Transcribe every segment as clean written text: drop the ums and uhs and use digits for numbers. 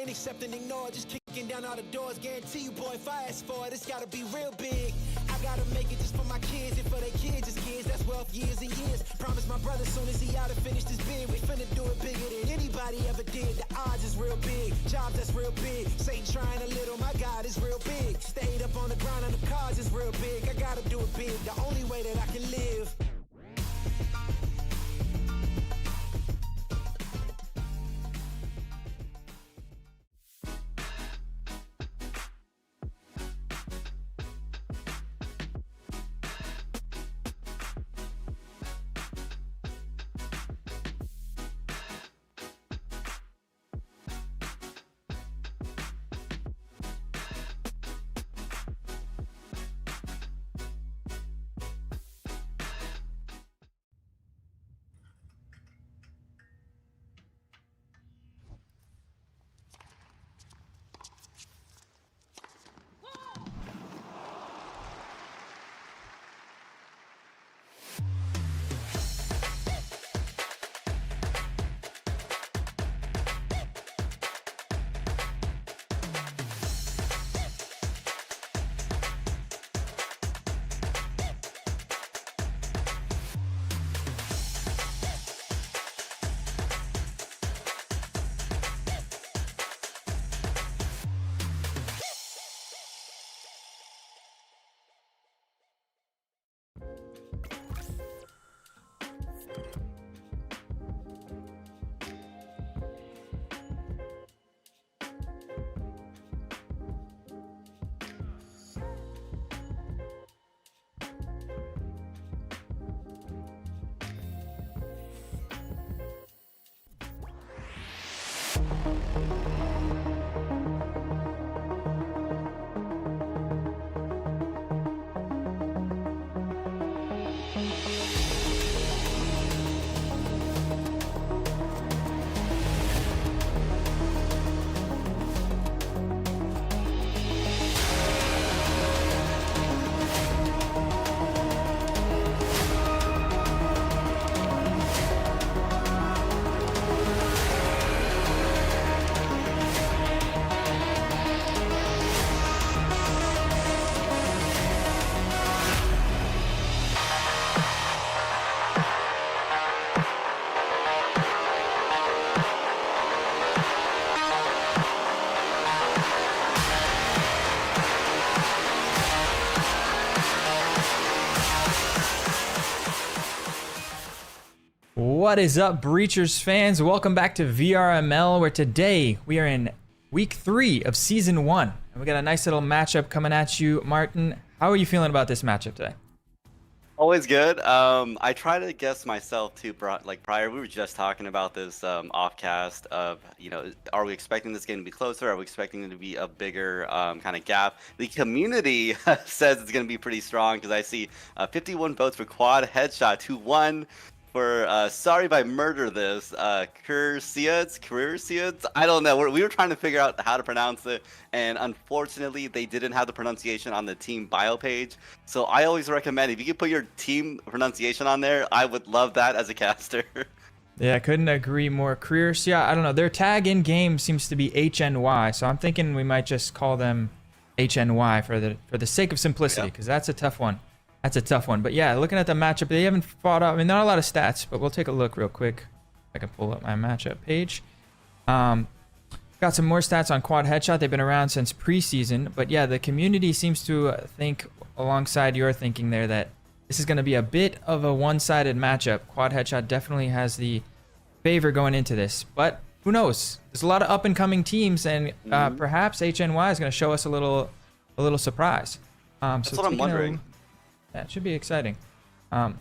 Ain't accept and ignore, just kicking down all the doors. Guarantee you, boy, if I ask for it, it's gotta be real big. I gotta make it just for my kids and for their kids, just kids. That's wealth years and years. Promise my brother soon as he out to finish this bid, we finna do it bigger than anybody ever did. The odds is real big, jobs that's real big. Satan trying a little, my God is real big. Stayed up on the grind on the cars is real big. I gotta do it big, the only way that I can live. What is up, Breachers fans? Welcome back to VRML, where today we are in week 3 of season 1. And we got a nice little matchup coming at you. Martin, how are you feeling about this matchup today? Always good. I try to guess myself too, like prior. We were just talking about this offcast of, are we expecting this game to be closer? Are we expecting it to be a bigger kind of gap? The community says it's going to be pretty strong because I see 51 votes for QuadHeadShot, who won for sorry if I murder this, krirsiots. I don't know. We were trying to figure out how to pronounce it, and unfortunately, they didn't have the pronunciation on the team bio page. So I always recommend if you could put your team pronunciation on there, I would love that as a caster. Yeah, I couldn't agree more. Krirsiots, I don't know. Their tag in game seems to be HNY, so I'm thinking we might just call them HNY for the sake of simplicity, because that's a tough one. That's a tough one. But yeah, looking at the matchup, they haven't fought up. I mean, not a lot of stats, but we'll take a look real quick. I can pull up my matchup page. Got some more stats on QuadHeadShot. They've been around since preseason. But yeah, the community seems to think alongside your thinking there that this is going to be a bit of a one-sided matchup. QuadHeadShot definitely has the favor going into this. But who knows? There's a lot of up-and-coming teams, and perhaps HNY is going to show us a little surprise. That's what I'm wondering. That should be exciting. I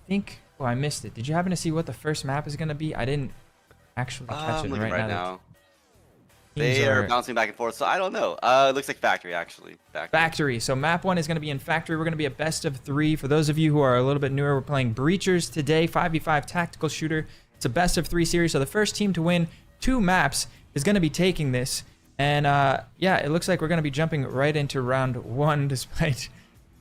think... Oh, I missed it. Did you happen to see what the first map is going to be? I didn't actually catch it right now. They are bouncing back and forth, so I don't know. It looks like Factory, actually. Factory. So map 1 is going to be in Factory. We're going to be a best of 3. For those of you who are a little bit newer, we're playing Breachers today. 5v5 tactical shooter. It's a best of 3 series. So the first team to win 2 maps is going to be taking this. And yeah, it looks like we're going to be jumping right into round 1 despite...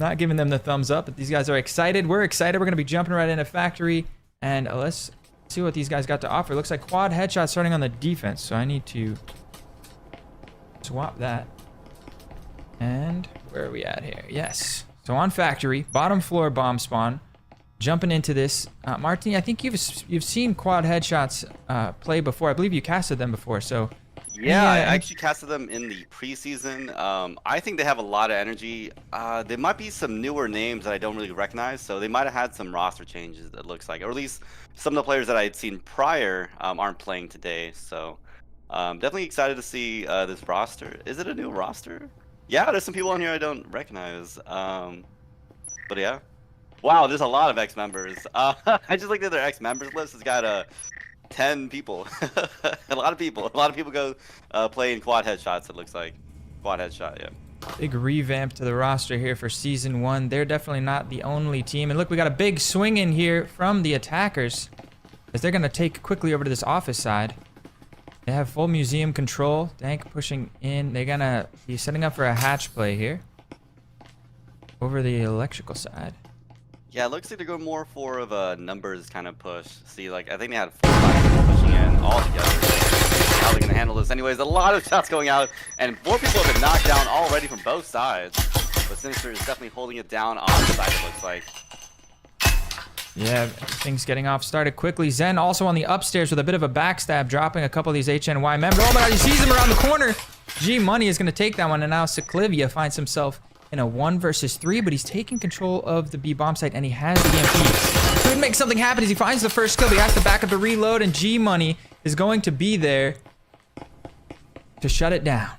not giving them the thumbs up, but these guys are excited. We're excited. We're going to be jumping right into Factory, and let's see what these guys got to offer. Looks like QuadHeadShot starting on the defense, so I need to swap that. And where are we at here? Yes. So on factory, bottom floor bomb spawn. Jumping into this. Martin, I think you've seen QuadHeadShots play before. I believe you casted them before, so... Yeah, I actually casted them in the preseason. I think they have a lot of energy. There might be some newer names that I don't really recognize, so they might have had some roster changes, it looks like. Or at least some of the players that I had seen prior aren't playing today, so... definitely excited to see this roster. Is it a new roster? Yeah, there's some people on here I don't recognize. But yeah. Wow, there's a lot of ex-members. I just looked at their ex-members list. It's got 10 people. A lot of people. A lot of people go play in QuadHeadShots, it looks like. QuadHeadShot, yeah. Big revamp to the roster here for Season 1. They're definitely not the only team. And look, we got a big swing in here from the attackers, as they're going to take quickly over to this office side. They have full museum control. Dank pushing in. They're going to be setting up for a hatch play here over the electrical side. Yeah, it looks like they're going more for of a numbers kind of push. See, like, I think they had 4 or 5 people pushing in all together. How they're going to handle this. Anyways, a lot of shots going out, and 4 people have been knocked down already from both sides. But Sinister is definitely holding it down on the side, it looks like. Yeah, things getting off started quickly. Zen also on the upstairs with a bit of a backstab, dropping a couple of these HNY members. Oh my god, he sees him around the corner. G Money is going to take that one, and now Seclivia finds himself in a 1 versus 3, but he's taking control of the B bomb site, and he has the EMP. Could make something happen as he finds the first kill, but he has to back up the reload, and G Money is going to be there to shut it down.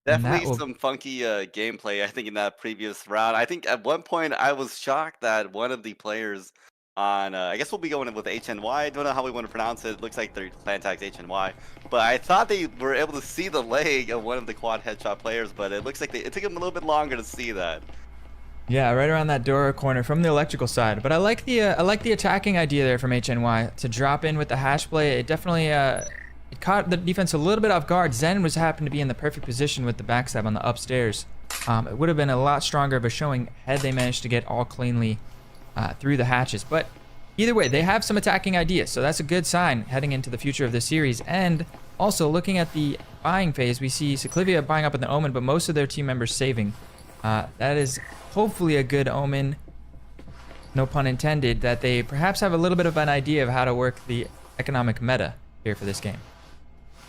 Definitely some funky gameplay, I think, in that previous round. I think at one point I was shocked that one of the players on, I guess we'll be going with HNY. I don't know how we want to pronounce it. It looks like they're clan tags HNY. But I thought they were able to see the leg of one of the QuadHeadShot players, but it looks like it took them a little bit longer to see that. Yeah, right around that door corner from the electrical side. But I like the attacking idea there from HNY to drop in with the hash play. It definitely it caught the defense a little bit off guard. Zen was happened to be in the perfect position with the backstab on the upstairs. It would have been a lot stronger of a showing had they managed to get all cleanly through the hatches. But either way, they have some attacking ideas, so that's a good sign heading into the future of the series. And also, looking at the buying phase, we see Seclivia buying up in the Omen, but most of their team members saving. That is hopefully a good omen, no pun intended, that they perhaps have a little bit of an idea of how to work the economic meta here for this game.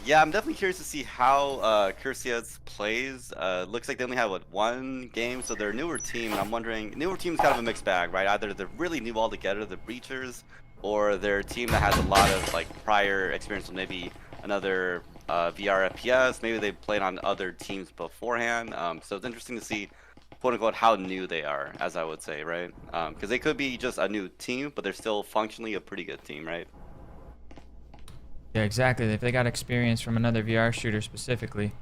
Yeah, I'm definitely curious to see how krirsiots plays. Looks like they only have, what, 1 game, so they're a newer team, and I'm wondering, newer team's kind of a mixed bag, right? Either they're really new altogether, the Breachers, or they're a team that has a lot of, like, prior experience with maybe another VR FPS. Maybe they've played on other teams beforehand. So it's interesting to see, quote-unquote, how new they are, as I would say, right? Because they could be just a new team, but they're still functionally a pretty good team, right? Yeah, exactly. If they got experience from another VR shooter specifically.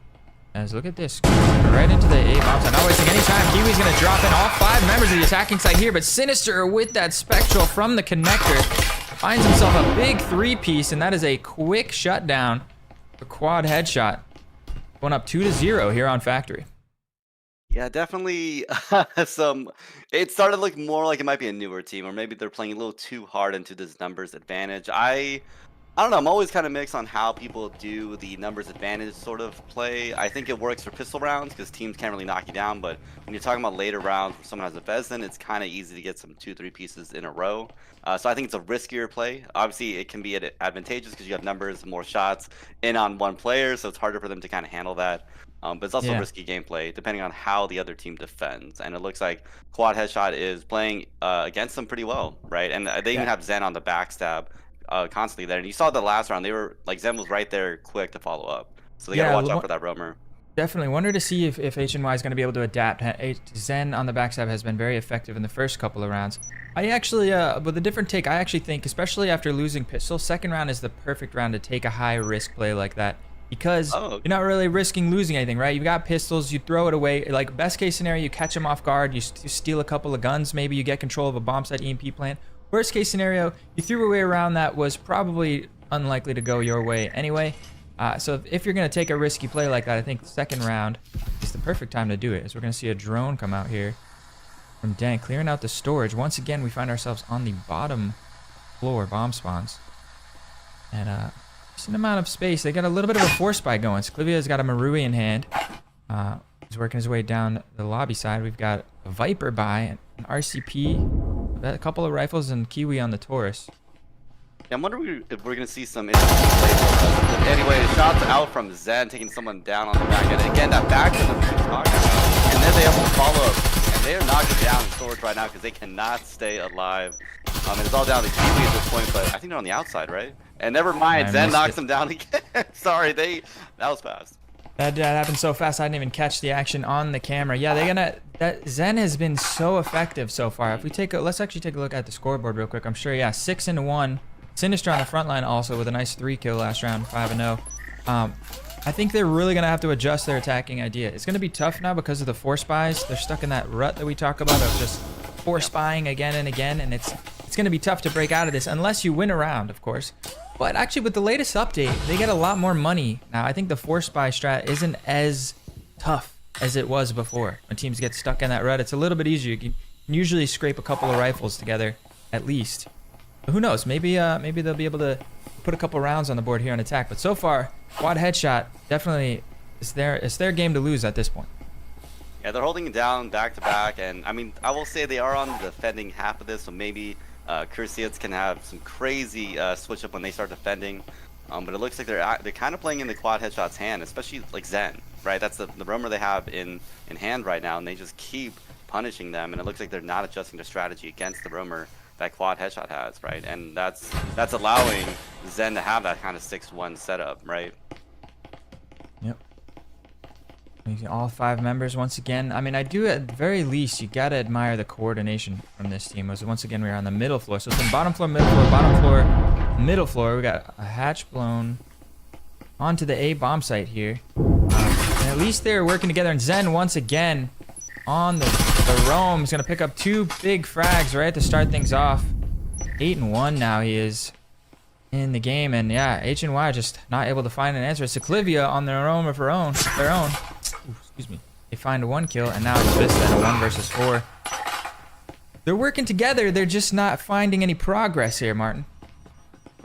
As look at this. Right into the A bomb site. Not wasting any time. Kiwi's going to drop in all 5 members of the attacking side here, but Sinister with that Spectral from the connector finds himself a big 3-piece, and that is a quick shutdown for QuadHeadShot. Going up 2-0 here on Factory. Yeah, definitely it started to look more like it might be a newer team, or maybe they're playing a little too hard into this numbers advantage. I don't know, I'm always kind of mixed on how people do the numbers advantage sort of play. I think it works for pistol rounds because teams can't really knock you down, but when you're talking about later rounds where someone has a Vezin, it's kind of easy to get some 2-3 pieces in a row. So I think it's a riskier play. Obviously, it can be advantageous because you have numbers, more shots in on one player, so it's harder for them to kind of handle that. But it's also risky gameplay depending on how the other team defends. And it looks like QuadHeadShot is playing against them pretty well, right? And they even have Zen on the backstab constantly there. And you saw the last round, they were like, Zen was right there quick to follow up. So they gotta watch out for that roamer. Definitely. Wonder to see if HNY is going to be able to adapt. Zen on the backstab has been very effective in the first couple of rounds. I actually, with a different take, I actually think, especially after losing pistol, second round is the perfect round to take a high risk play like that. Because you're not really risking losing anything, right? You've got pistols, you throw it away. Like, best case scenario, you catch them off guard, you steal a couple of guns, maybe you get control of a bomb site EMP plant. Worst case scenario, you threw away a round that was probably unlikely to go your way anyway. So if you're going to take a risky play like that, I think the second round is the perfect time to do it. As we're going to see a drone come out here from Dank, clearing out the storage. Once again, we find ourselves on the bottom floor, bomb spawns. And decent amount of space. They got a little bit of a force spy going. Seclivia's got a Marui in hand. He's working his way down the lobby side. We've got a Viper buy, an RCP, a couple of rifles, and Kiwi on the Taurus. Yeah, I'm wondering if we're going to see some interesting plays. Anyway, shots out from Zen, taking someone down on the back end. Again, that back to the talking about. And then they have to follow up. And they are knocking down Swords right now because they cannot stay alive. It's all down to Kiwi at this point, but I think they're on the outside, right? And never mind, Zen knocks them down again. Sorry, that was fast. That happened so fast, I didn't even catch the action on the camera. Yeah, that Zen has been so effective so far. If we let's actually take a look at the scoreboard real quick. I'm sure, yeah, 6-1. Sinister on the front line also with a nice 3-kill last round, 5-0. I think they're really going to have to adjust their attacking idea. It's going to be tough now because of the force buys. They're stuck in that rut that we talk about of just force buying again and again, and it's going to be tough to break out of this unless you win a round, of course. But actually, with the latest update, they get a lot more money now. I think the force buy strat isn't as tough as it was before. When teams get stuck in that rut, it's a little bit easier. You can usually scrape a couple of rifles together, at least. But who knows? Maybe they'll be able to put a couple rounds on the board here on attack. But so far, QuadHeadShot definitely it's their game to lose at this point. Yeah, they're holding it down back to back, and I mean, I will say they are on the defending half of this, so maybe krirsiots can have some crazy switch up when they start defending. But it looks like they're kind of playing in the QuadHeadShot's hand, especially like Zen, right? That's the roamer they have in hand right now, and they just keep punishing them, and it looks like they're not adjusting their strategy against the roamer that QuadHeadShot has, right? And that's allowing Zen to have that kind of 6-1 setup, right? Yep. All 5 members once again. I mean, I do at the very least, you gotta admire the coordination from this team. Once again, we're on the middle floor. So it's been bottom floor, middle floor, bottom floor, middle floor. We got a hatch blown onto the A bomb site here. And at least they're working together. And Zen once again on the roam is gonna pick up 2 big frags right to start things off. 8-1 now he is in the game, and yeah, HNY just not able to find an answer. Seclivia on their own of their own. Ooh, excuse me. They find 1 kill, and now it's Vista in a 1 versus 4. They're working together. They're just not finding any progress here, Martin.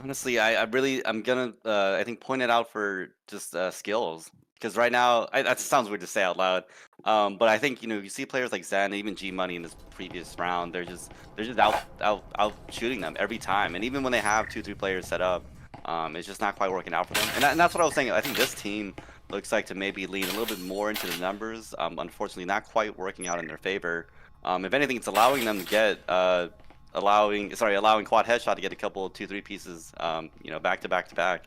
Honestly, I'm gonna I think point it out for just skills, because right now that sounds weird to say out loud. But I think you see players like Zen, even G Money in this previous round, they're just out shooting them every time, and even when they have 2-3 players set up, it's just not quite working out for them. And that's what I was saying. I think this team looks like to maybe lean a little bit more into the numbers. Unfortunately, not quite working out in their favor. If anything, it's allowing them to get allowing QuadHeadShot to get a couple 2-3 pieces, back to back to back.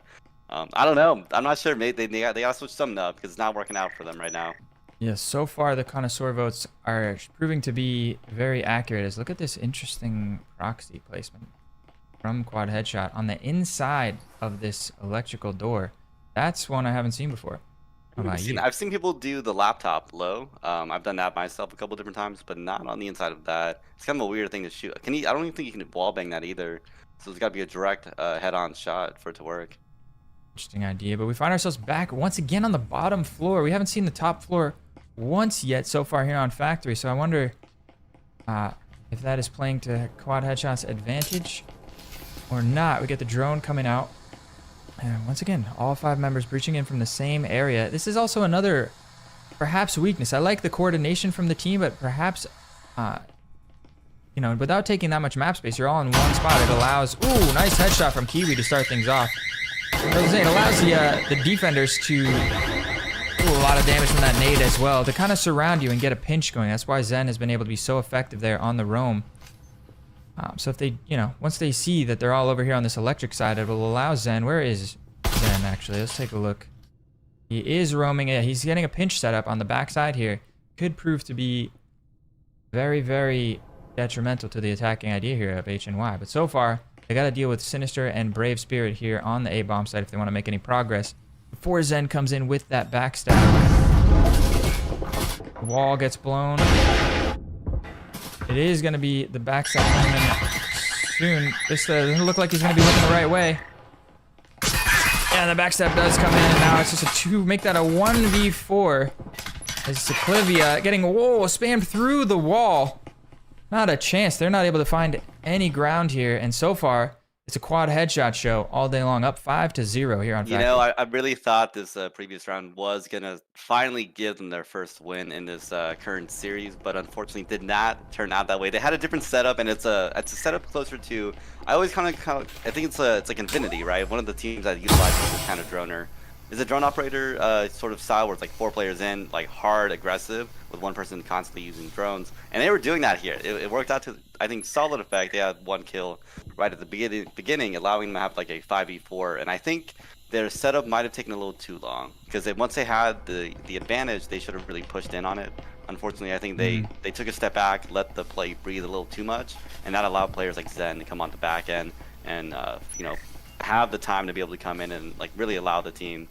I don't know. I'm not sure. Maybe they gotta switch something up because it's not working out for them right now. Yeah, so far the connoisseur votes are proving to be very accurate. Look at this interesting proxy placement from QuadHeadShot on the inside of this electrical door. That's one I haven't seen before. How about you? I've seen people do the laptop low. I've done that myself a couple different times, but not on the inside of that. It's kind of a weird thing to shoot. I don't even think you can wall bang that either. So it's got to be a direct head-on shot for it to work. Interesting idea, but we find ourselves back once again on the bottom floor. We haven't seen the top floor once yet so far here on Factory, so I wonder if that is playing to QuadHeadShot's advantage or not. We get the drone coming out, and once again, all 5 members breaching in from the same area. This is also another perhaps weakness. I like the coordination from the team, but perhaps without taking that much map space, you're all in one spot. It allows nice headshot from Kiwi to start things off. It allows the defenders to do a lot of damage from that nade as well, to kind of surround you and get a pinch going. That's why Zen has been able to be so effective there on the roam. So if they, once they see that they're all over here on this electric side, it will allow Zen. Where is Zen actually? Let's take a look. He is roaming. Yeah, he's getting a pinch setup on the backside here. Could prove to be very, very detrimental to the attacking idea here of HNY. But so far, they got to deal with Sinister and Brave Spirit here on the A-bomb side if they want to make any progress before Zen comes in with that backstab. The wall gets blown. It is going to be the backstab coming in soon. This doesn't look like he's going to be looking the right way. Yeah, the backstab does come in, and now it's just a 2. Make that a 1v4. As Seclivia getting spammed through the wall. Not a chance. They're not able to find any ground here, and so far It's a quad headshot show all day long, up 5-0 here on You Factory. know, I really thought this previous round was gonna finally give them their first win in this current series, but unfortunately did not turn out that way. They had a different setup, and it's a setup closer to. I always kind of I think it's like Infinity, right? One of the teams that utilizes this kind of droner. Is a drone operator sort of style where it's like 4 players in, like hard, aggressive, with one person constantly using drones. And they were doing that here. It worked out to, I think, solid effect. They had 1 kill right at the beginning, allowing them to have like a 5v4. And I think their setup might have taken a little too long, because once they had the advantage, they should have really pushed in on it. Unfortunately, I think they took a step back, let the play breathe a little too much, and that allowed players like Zen to come on the back end and have the time to be able to come in and like really allow the team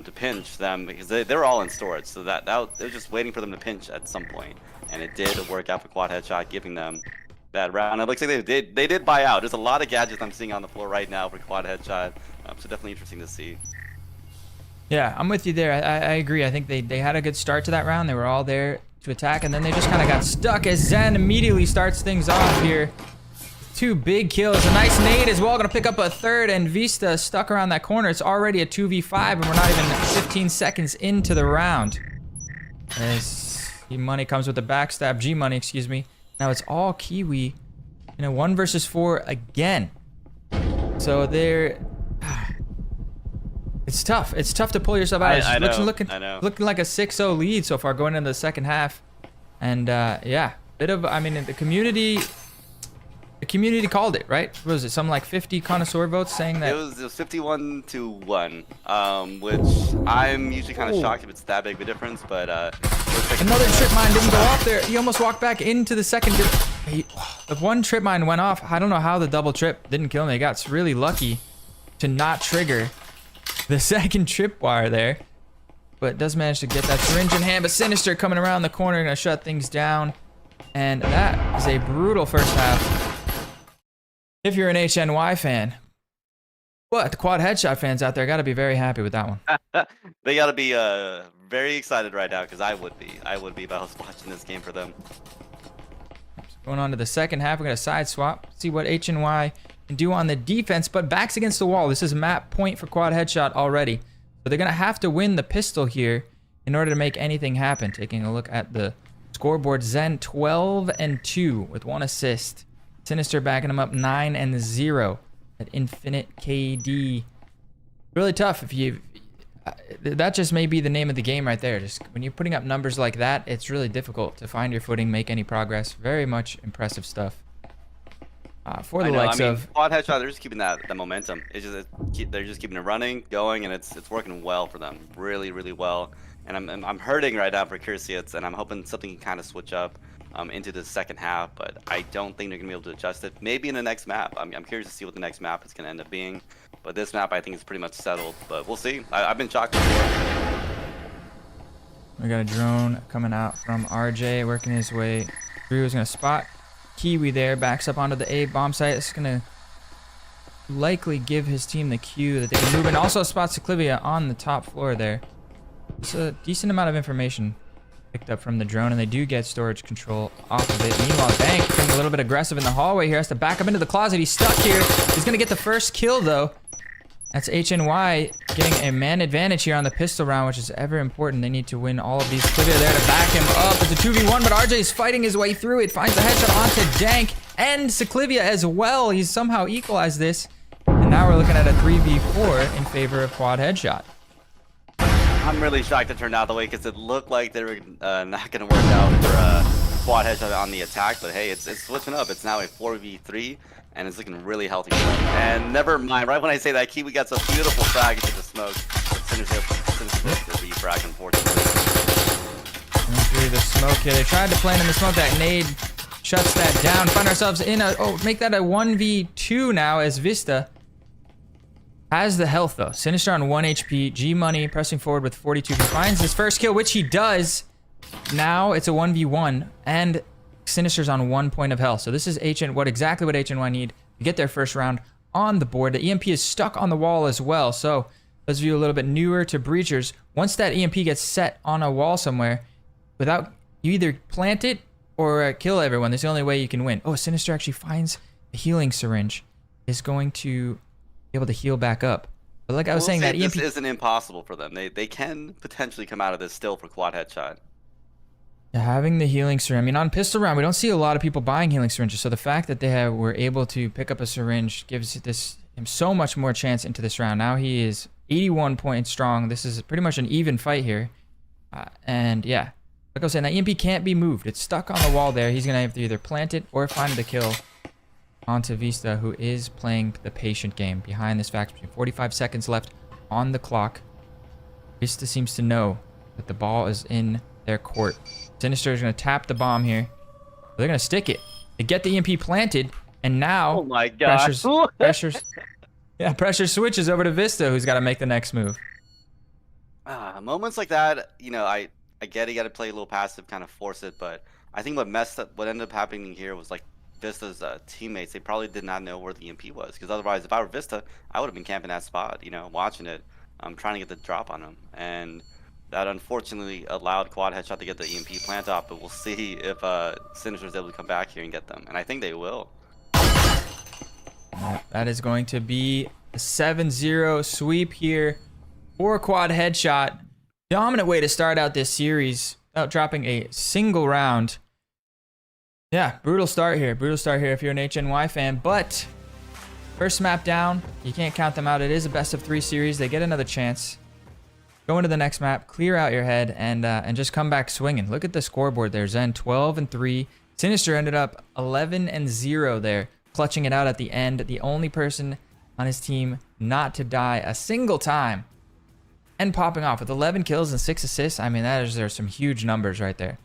to pinch them, because they were all in storage, so that they were just waiting for them to pinch at some point, and it did work out for QuadHeadShot, giving them that round. It looks like they did buy out. There's a lot of gadgets I'm seeing on the floor right now for QuadHeadShot, so definitely interesting to see. Yeah, I'm with you there. I agree. I think they had a good start to that round. They were all there to attack, and then they just kind of got stuck as Zen immediately starts things off here. 2 big kills, a nice nade as well, gonna pick up a third, and Vista stuck around that corner. It's already a 2v5, and we're not even 15 seconds into the round. As G-Money comes with the backstab, G-Money, excuse me. Now it's all Kiwi in a 1 versus 4 again. So they're... It's tough. It's tough to pull yourself out. I know. Looking like a 6-0 lead so far going into the second half. And yeah, bit of, I mean, the community called it, right? What was it, something like 50 connoisseur votes saying that? It was 51-1, which I'm usually kind of shocked if it's that big of a difference, but another trip mine didn't go off there. He almost walked back into the second trip. The 1 trip mine went off. I don't know how the double trip didn't kill him. He got really lucky to not trigger the second tripwire there, but does manage to get that syringe in hand. But Sinister coming around the corner, gonna shut things down, and that is a brutal first half. If you're an HNY fan, what the QuadHeadShot fans out there got to be very happy with that one. They got to be very excited right now, because I would be if I was watching this game for them. Going on to the second half, we're gonna side swap, see what HNY can do on the defense, but backs against the wall. This is map point for QuadHeadShot already, so they're gonna have to win the pistol here in order to make anything happen. Taking a look at the scoreboard, Zen 12-2 with 1 assist. Sinister backing him up 9-0 at Infinite KD. Really tough if you. That just may be the name of the game right there. Just when you're putting up numbers like that, it's really difficult to find your footing, make any progress. Very much impressive stuff. For the likes of QuadHeadShot, they're just keeping that momentum. It's just they're just keeping it running, going, and it's working well for them. Really, really well. And I'm hurting right now for krirsiots, and I'm hoping something can kind of switch up into the second half, but I don't think they're gonna be able to adjust it. Maybe in the next map. I'm curious to see what the next map is gonna end up being, but this map I think is pretty much settled. But we'll see. I've been shocked before. We got a drone coming out from RJ, working his way through. He's gonna spot Kiwi there, backs up onto the A bomb site. It's gonna likely give his team the cue that they can move in. Also spots Cyclivia on the top floor there. It's a decent amount of information picked up from the drone, and they do get storage control off of it. Meanwhile, Bank getting a little bit aggressive in the hallway here. Has to back up into the closet. He's stuck here. He's going to get the first kill, though. That's HNY getting a man advantage here on the pistol round, which is ever important. They need to win all of these. Clivia there to back him up. It's a 2v1, but RJ is fighting his way through it. Finds the headshot onto Dank and Cyclivia as well. He's somehow equalized this. And now we're looking at a 3v4 in favor of QuadHeadShot. I'm really shocked it turned out the way, because it looked like they were not going to work out for QuadHeadShot on the attack. But hey, it's switching up. It's now a 4v3, and it's looking really healthy for them. And never mind, right when I say that, Kiwi got some beautiful frag into the smoke. Sinister the frag, unfortunately. Through the smoke here. They tried to plant in the smoke. That nade shuts that down. Find ourselves in a... Oh, make that a 1v2 now as Vista has the health, though. Sinister on 1 HP. G-Money pressing forward with 42. He finds his first kill, which he does. Now it's a 1v1, and Sinister's on 1 point of health. So this is exactly what HNY need to get their first round on the board. The EMP is stuck on the wall as well. So those of you a little bit newer to Breachers, once that EMP gets set on a wall somewhere, you either plant it or kill everyone. That's the only way you can win. Oh, Sinister actually finds a healing syringe. is going to be able to heal back up. But like I was We'll saying, see that if EMP this isn't impossible for them. They can potentially come out of this still for quad headshot. having the healing syringe. I mean, on pistol round, we don't see a lot of people buying healing syringes. So the fact that they were able to pick up a syringe gives him so much more chance into this round. Now he is 81 points strong. This is pretty much an even fight here. And yeah, like I was saying, that EMP can't be moved. It's stuck on the wall there. He's going to have to either plant it or find the kill onto Vista, who is playing the patient game behind this factory. 45 seconds left on the clock. Vista seems to know that the ball is in their court. Sinister is going to tap the bomb here. They're going to stick it. They get the EMP planted, and now Oh my gosh. pressure switches over to Vista, who's got to make the next move. Moments like that, you know, I get it, you got to play a little passive, kind of force it, but I think what ended up happening here was like Vista's teammates, they probably did not know where the EMP was, because otherwise, if I were Vista, I would have been camping that spot, you know, watching it, trying to get the drop on him, and that unfortunately allowed QuadHeadShot to get the EMP plant off, but we'll see if Sinister is able to come back here and get them, and I think they will. That is going to be a 7-0 sweep here for QuadHeadShot. Dominant way to start out this series without dropping a single round. Yeah, brutal start here. Brutal start here if you're an HNY fan. But first map down, you can't count them out. It is a best of 3 series. They get another chance. Go into the next map, clear out your head, and just come back swinging. Look at the scoreboard there. Zen 12-3. Sinister ended up 11-0 there, clutching it out at the end. The only person on his team not to die a single time. And popping off with 11 kills and 6 assists. I mean, there's some huge numbers right there.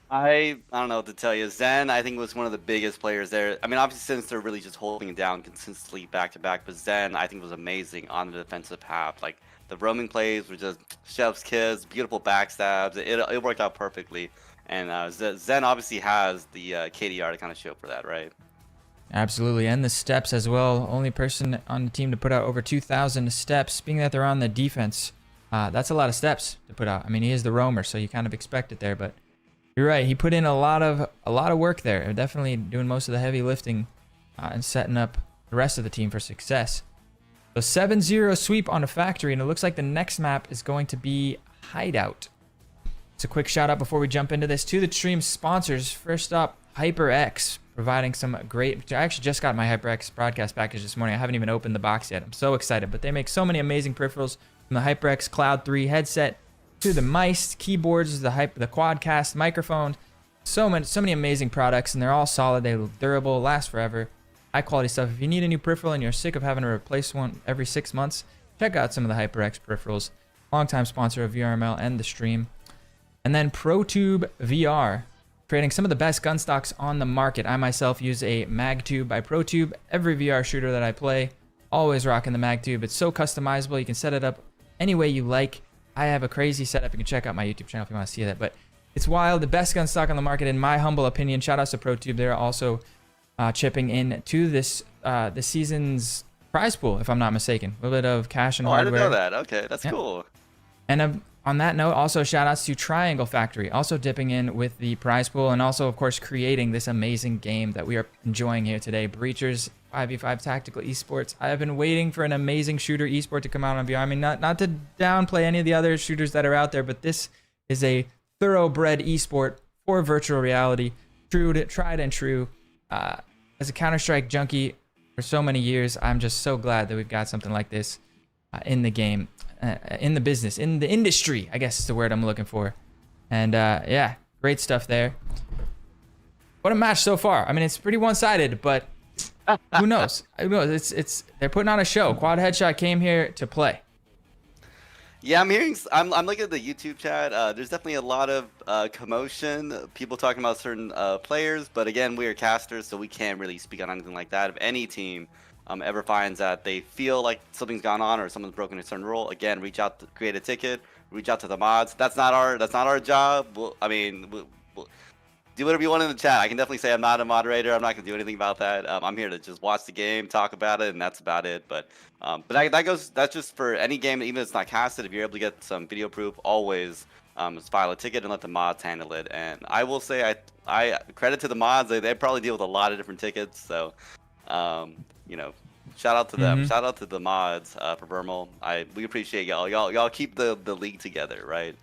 I don't know what to tell you. Zen, I think, was one of the biggest players there. I mean, obviously, since they're really just holding it down consistently back to back, but Zen, I think, was amazing on the defensive half. Like, the roaming plays were just chef's kiss, beautiful backstabs. It worked out perfectly. And Zen obviously has the KDR to kind of show for that, right? Absolutely, and the steps as well. Only person on the team to put out over 2,000 steps. Being that they're on the defense, that's a lot of steps to put out. I mean, he is the roamer, so you kind of expect it there. But you're right, he put in a lot of work there. Definitely doing most of the heavy lifting and setting up the rest of the team for success. So 7-0 sweep on a factory, and it looks like the next map is going to be Hideout. It's a quick shout out before we jump into this to the stream sponsors. First up, HyperX. Providing some great... I actually just got my HyperX broadcast package this morning. I haven't even opened the box yet. I'm so excited. But they make so many amazing peripherals, from the HyperX Cloud 3 headset to the mice, keyboards, the Quadcast microphone. So many amazing products, and they're all solid. They're durable, last forever. High quality stuff. If you need a new peripheral and you're sick of having to replace one every 6 months, check out some of the HyperX peripherals. Longtime sponsor of VRML and the stream. And then ProTube VR. Creating some of the best gun stocks on the market. I myself use a MagTube by ProTube. Every VR shooter that I play, always rocking the MagTube. It's so customizable. You can set it up any way you like. I have a crazy setup. You can check out my YouTube channel if you want to see that. But it's wild. The best gun stock on the market, in my humble opinion. Shout outs to ProTube. They're also chipping in to this season's prize pool, if I'm not mistaken. A little bit of cash and hardware. I didn't know that. Okay, that's cool. And on that note, also shout outs to Triangle Factory, also dipping in with the prize pool, and also, of course, creating this amazing game that we are enjoying here today. Breachers 5v5 Tactical Esports. I have been waiting for an amazing shooter esport to come out on VR. I mean, not to downplay any of the other shooters that are out there, but this is a thoroughbred esport for virtual reality. Tried and true. As a Counter-Strike junkie for so many years, I'm just so glad that we've got something like this in the game. In the business, in the industry, I guess is the word I'm looking for. And yeah, great stuff there. What a match so far. I mean, it's pretty one-sided, but who knows? Who knows? They're putting on a show. QuadHeadShot came here to play. Yeah, I'm looking at the YouTube chat. There's definitely a lot of commotion, people talking about certain players, but again, we are casters, so we can't really speak on anything like that. If any team ever finds that they feel like something's gone on or someone's broken a certain rule, again, reach out, create a ticket, reach out to the mods. That's not our job. We'll do whatever you want in the chat. I can definitely say I'm not a moderator. I'm not gonna do anything about that. I'm here to just watch the game, talk about it, and that's about it. But that's just for any game, even if it's not casted. If you're able to get some video proof, always file a ticket and let the mods handle it. And I will say, I credit to the mods. They probably deal with a lot of different tickets, so You know, shout out to them. Shout out to the mods for VRML. We appreciate y'all. Y'all keep the league together, right?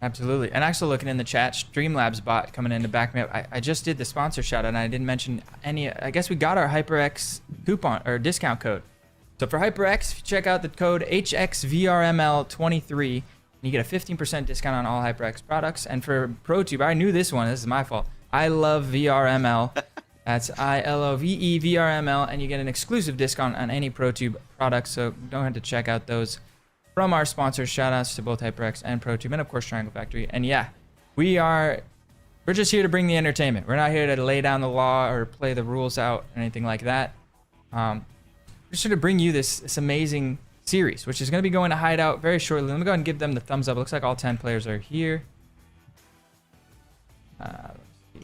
Absolutely. And actually looking in the chat, Streamlabs bot coming in to back me up. I just did the sponsor shout out and I didn't mention any. I guess we got our HyperX coupon or discount code. So for HyperX, if you check out the code HXVRML23, you get a 15% discount on all HyperX products. And for ProTube, I knew this one. This is my fault. I love VRML. That's ILOVE VRML, and you get an exclusive discount on any ProTube products. So don't have to check out those from our sponsors. Shout outs to both HyperX and ProTube, and of course Triangle Factory. And yeah, we're just here to bring the entertainment. We're not here to lay down the law or play the rules out or anything like that. We're just here to bring you this amazing series, which is going to be going to Hideout very shortly. Let me go ahead and give them the thumbs up. It looks like all 10 players are here.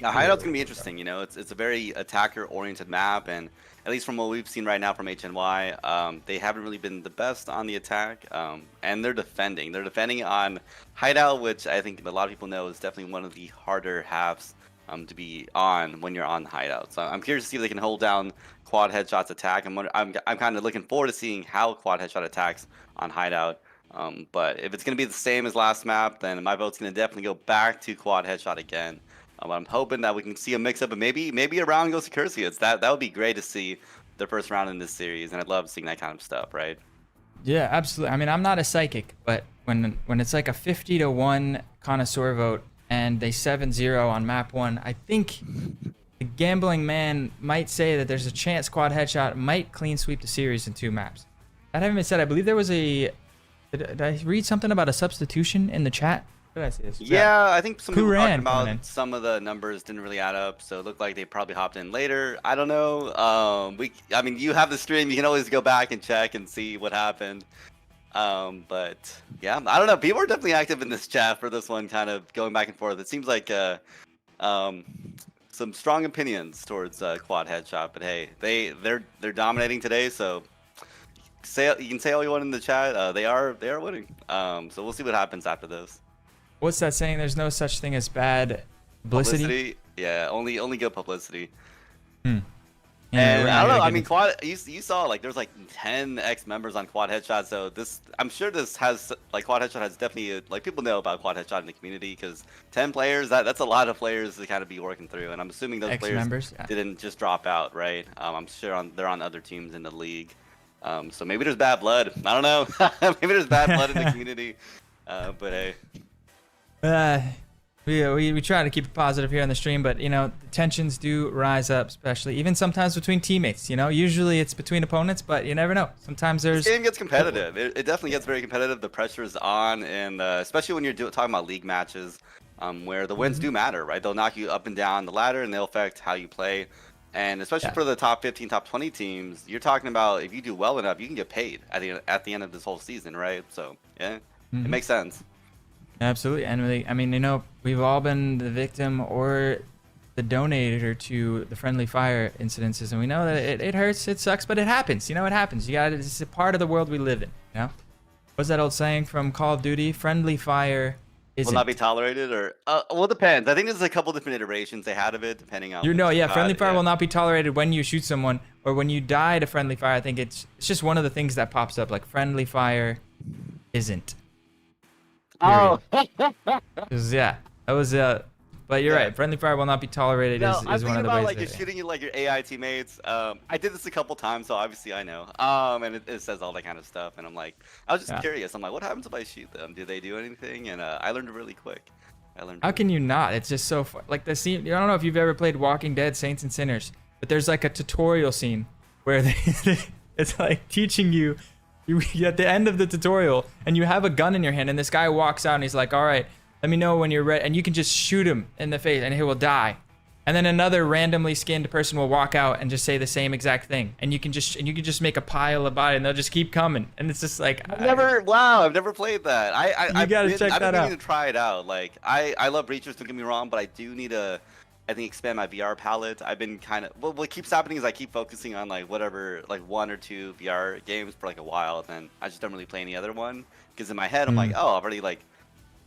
Now, Hideout's gonna be interesting. You know, it's a very attacker-oriented map, and at least from what we've seen right now from HNY, they haven't really been the best on the attack, and they're defending. They're defending on Hideout, which I think a lot of people know is definitely one of the harder halves to be on when you're on Hideout. So I'm curious to see if they can hold down QuadHeadShot's attack. I'm kind of looking forward to seeing how QuadHeadShot attacks on Hideout. But if it's gonna be the same as last map, then my vote's gonna definitely go back to QuadHeadShot again. I'm hoping that we can see a mix-up, and maybe a round goes to krirsiots. That would be great to see the first round in this series, and I'd love seeing that kind of stuff, right? Yeah, absolutely. I mean, I'm not a psychic, but when it's like a 50-1 connoisseur vote and they 7-0 on map 1, I think the gambling man might say that there's a chance QuadHeadShot might clean sweep the series in 2 maps. That having been said, I believe there was did I read something about a substitution in the chat? What did I say this? Yeah, I think some people were talking coming in. about some of the numbers didn't really add up, so it looked like they probably hopped in later. I don't know. I mean, you have the stream. You can always go back and check and see what happened. But yeah, I don't know. People are definitely active in this chat for this one, kind of going back and forth. It seems like some strong opinions towards QuadHeadShot, but hey, they're dominating today, so you can say all you want in the chat. They are winning. So we'll see what happens after this. What's that saying? There's no such thing as bad publicity. Yeah, only good publicity. Yeah, and I don't know. I mean, you saw like there's like 10 ex-members on QuadHeadShot, so I'm sure this has like QuadHeadShot has definitely like people know about QuadHeadShot in the community, because 10 players that's a lot of players to kind of be working through, and I'm assuming those players didn't just drop out, right? I'm sure they're on other teams in the league, so maybe there's bad blood. I don't know. Maybe there's bad blood in the community, but hey. We try to keep it positive here on the stream, but you know, the tensions do rise up, especially even sometimes between teammates. You know, usually it's between opponents, but you never know. Sometimes this game gets competitive. It definitely gets very competitive. The pressure is on, and especially when you're talking about league matches, where the wins do matter, right? They'll knock you up and down the ladder, and they'll affect how you play. And especially for the top 15, top 20 teams, you're talking about if you do well enough, you can get paid at the end of this whole season, right? So yeah, it makes sense. Absolutely. And I mean, you know, we've all been the victim or the donator to the friendly fire incidences, and we know that it hurts, it sucks, but it happens. You know, it happens. It's a part of the world we live in. You know, what's that old saying from Call of Duty? Friendly fire will not be tolerated, or well, it depends. I think there's a couple different iterations they had of it, depending on. Friendly fire will not be tolerated when you shoot someone or when you die to friendly fire. I think it's just one of the things that pops up, like friendly fire isn't. Oh. Yeah, that was but you're right. Friendly fire will not be tolerated. No, is one of the ways. Like you're shooting like your AI teammates. I did this a couple times, so obviously I know. And it says all that kind of stuff, and I'm like, I was just curious. I'm like, what happens if I shoot them? Do they do anything? And I learned really quick. How can you not? It's just so fun. Like the scene. I don't know if you've ever played Walking Dead: Saints and Sinners, but there's like a tutorial scene where it's like teaching you. You at the end of the tutorial, and you have a gun in your hand, and this guy walks out, and he's like, "All right, let me know when you're ready," and you can just shoot him in the face, and he will die. And then another randomly skinned person will walk out and just say the same exact thing, and you can just make a pile of body, and they'll just keep coming, and it's just like I've never played that. I've been meaning to try it out. Like I love Breachers, don't get me wrong, but I do need to expand my VR palette. I've been kind of what keeps happening is I keep focusing on like whatever, like 1 or 2 VR games for like a while, and then I just don't really play any other one, because in my head I'm like, oh, I've already like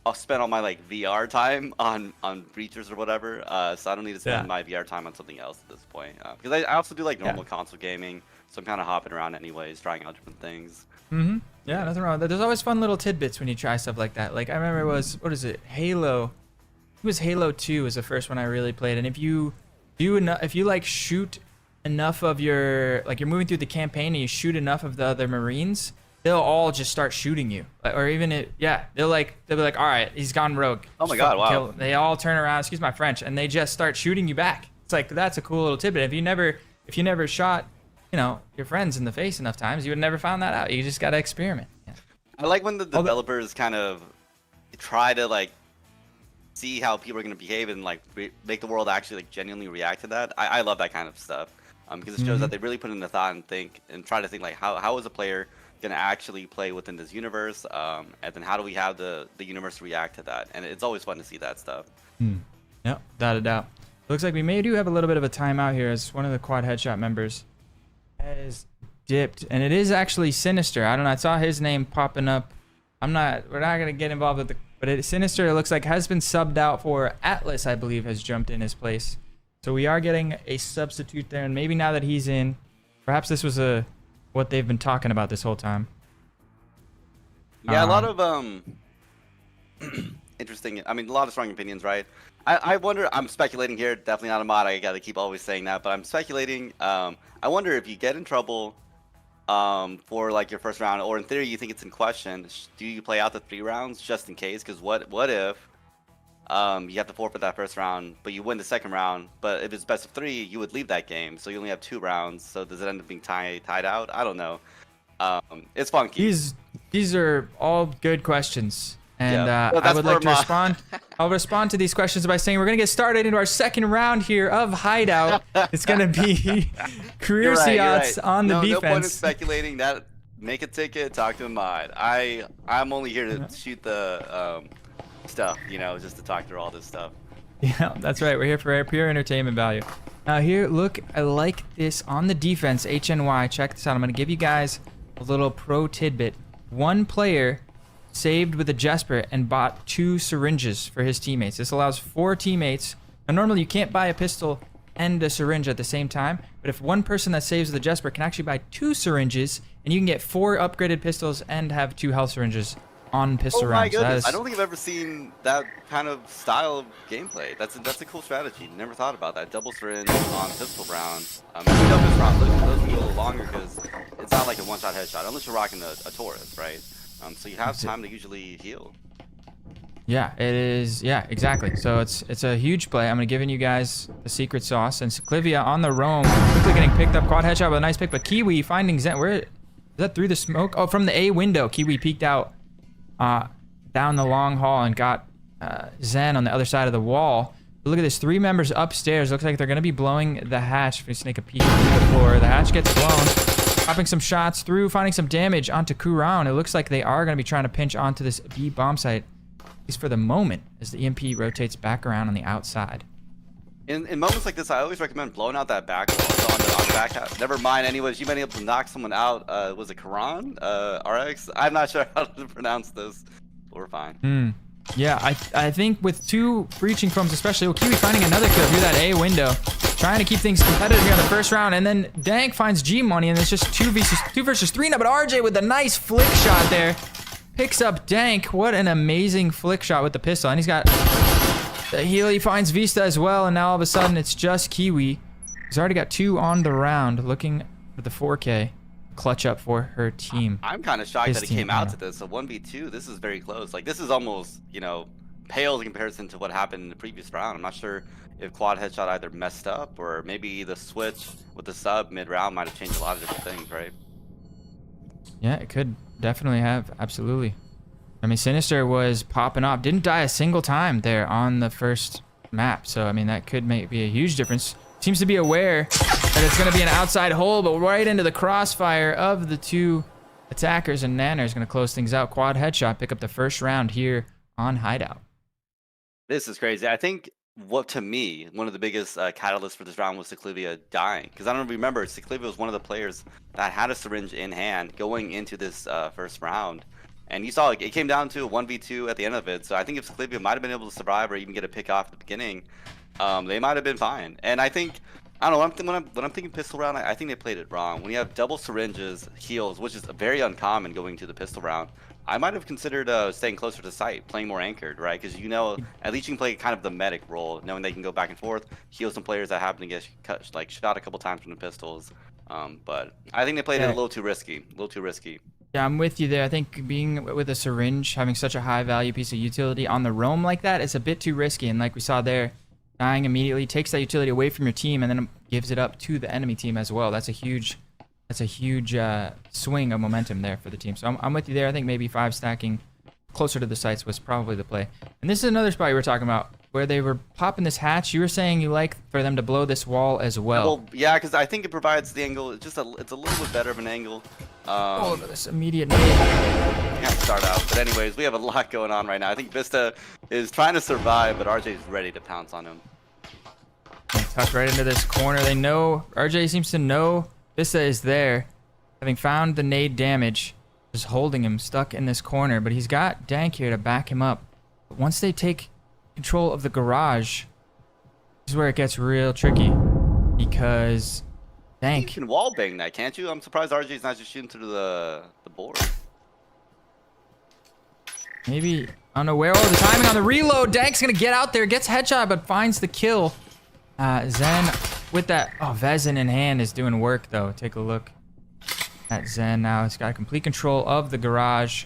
I'll spend all my like VR time on breachers or whatever. So I don't need to spend my VR time on something else at this point. Because I also do like normal console gaming, so I'm kind of hopping around anyways, trying out different things. Yeah, nothing wrong with that. There's always fun little tidbits when you try stuff like that. Like I remember it was, what is it, Halo. It was Halo 2 was the first one I really played, and if you like shoot enough of your, like you're moving through the campaign and you shoot enough of the other Marines, they'll all just start shooting you. Or even they'll be like, all right, he's gone rogue. Oh my god, wow. Kill. They all turn around, excuse my French, and they just start shooting you back. It's like, that's a cool little tidbit. If you never shot, your friends in the face enough times, you would never found that out. You just gotta experiment. Yeah. I like when the developers kind of try to like see how people are going to behave and like make the world actually like genuinely react to that. I love that kind of stuff because it shows that they really put in the thought and try to think like how is a player going to actually play within this universe, and then how do we have the universe react to that, and it's always fun to see that stuff. Yep, without a doubt. Looks like we do have a little bit of a timeout here as one of the Quad Headshot members has dipped, and it is actually Sinister. I don't know, I saw his name popping up. We're not going to get involved with but Sinister, it looks like, has been subbed out for Atlas, I believe, has jumped in his place. So we are getting a substitute there, and maybe now that he's in, perhaps this was what they've been talking about this whole time. Yeah, a lot of interesting. I mean, a lot of strong opinions, right? I wonder. I'm speculating here. Definitely not a mod. I gotta keep always saying that, but I'm speculating. I wonder if you get in trouble for like your first round, or in theory you think it's in question, do you play out the 3 rounds just in case? Because what if you have to forfeit that first round, but you win the second round, but if it's best of 3, you would leave that game, so you only have 2 rounds, so does it end up being tied out? I don't know. It's funky. These are all good questions, and well, I would like to respond. I'll respond to these questions by saying we're gonna get started into our second round here of Hideout. It's gonna be krirsiots on the defense. No point in speculating. That make a ticket, talk to a mod. I'm only here to shoot the stuff, just to talk through all this stuff. Yeah, that's right. We're here for pure entertainment value. Now here, look, I like this on the defense. HNY. Check this out. I'm gonna give you guys a little pro tidbit. One player saved with a Jesper and bought 2 syringes for his teammates. This allows 4 teammates. Now normally you can't buy a pistol and a syringe at the same time, but if one person that saves with a Jesper can actually buy 2 syringes, and you can get 4 upgraded pistols and have 2 health syringes on pistol rounds. Oh my goodness, I don't think I've ever seen that kind of style of gameplay. That's a cool strategy. Never thought about that. Double syringe on pistol rounds. Double round, those can go a little longer because it's not like a one-shot headshot, unless you're rocking a Taurus, right? So you have time to usually heal. Yeah, it is. Yeah, exactly. So it's a huge play. I'm gonna giving you guys the secret sauce, and Clivia on the roam, quickly getting picked up. Quad headshot with a nice pick, but Kiwi finding Zen. Where is that through the smoke? Oh, from the A window. Kiwi peeked out down the long hall and got Zen on the other side of the wall. But look at this, 3 members upstairs. Looks like they're gonna be blowing the hatch. If we sneak a peek through the floor, the hatch gets blown. Popping some shots through, finding some damage onto Kuran. It looks like they are going to be trying to pinch onto this B bomb site, at least for the moment, as the EMP rotates back around on the outside. In moments like this, I always recommend blowing out that back wall. So on the back half. Never mind, anyways, you've been able to knock someone out. Was it Kuran? RX? I'm not sure how to pronounce this. But we're fine. Yeah, I think with 2 breaching foams especially, Kiwi finding another kill through that A window. Trying to keep things competitive here in the first round, and then Dank finds G Money, and it's just 2 versus 3 now, but RJ with a nice flick shot there. Picks up Dank. What an amazing flick shot with the pistol, and he's got the heal. He finds Vista as well, and now all of a sudden it's just Kiwi. He's already got 2 on the round, looking for the 4K clutch up for her team. I'm kind of shocked that it came out to this. So 1v2, this is very close. Like, this is almost, pales in comparison to what happened in the previous round. I'm not sure if Quad Headshot either messed up, or maybe the switch with the sub mid-round might have changed a lot of different things, right? Yeah, it could definitely have. Absolutely. I mean, Sinister was popping off. Didn't die a single time there on the first map. So, I mean, that could be a huge difference. Seems to be aware that it's going to be an outside hole, but right into the crossfire of the 2 attackers, and Nana is going to close things out. Quad Headshot pick up the first round here on Hideout. This is crazy. I think to me, one of the biggest catalysts for this round was Ciclivia dying. Because I don't remember, Ciclivia was one of the players that had a syringe in hand going into this first round. And you saw it came down to a 1v2 at the end of it. So I think if Clivia might have been able to survive or even get a pick off at the beginning, they might have been fine. And I think, I don't know, when I'm thinking pistol round, I think they played it wrong. When you have double syringes, heals, which is very uncommon going to the pistol round, I might have considered staying closer to site, playing more anchored, right? Because at least you can play kind of the medic role, knowing they can go back and forth, heal some players that happen to get shot a couple times from the pistols. But I think they played it a little too risky, Yeah, I'm with you there. I think being with a syringe, having such a high value piece of utility on the roam like that is a bit too risky. And like we saw there, dying immediately takes that utility away from your team and then gives it up to the enemy team as well. That's a huge swing of momentum there for the team. So I'm with you there. I think maybe 5 stacking closer to the sites was probably the play. And this is another spot you were talking about where they were popping this hatch. You were saying you like for them to blow this wall as well. Well, yeah, because I think it provides the angle. It's a little bit better of an angle. This immediate nade. Can't start out. But anyways, we have a lot going on right now. I think Vista is trying to survive, but RJ is ready to pounce on him. Tucked right into this corner. They know, RJ seems to know Vista is there, having found the nade damage, just holding him stuck in this corner. But he's got Dank here to back him up. But once they take control of the garage, this is where it gets real tricky, because Dank... You can wallbang that, can't you? I'm surprised RJ's not just shooting through the board. Maybe unaware of the timing on the reload. Dank's gonna get out there, gets headshot, but finds the kill. Zen with that, Vezin in hand is doing work though. Take a look at Zen now. He's got complete control of the garage,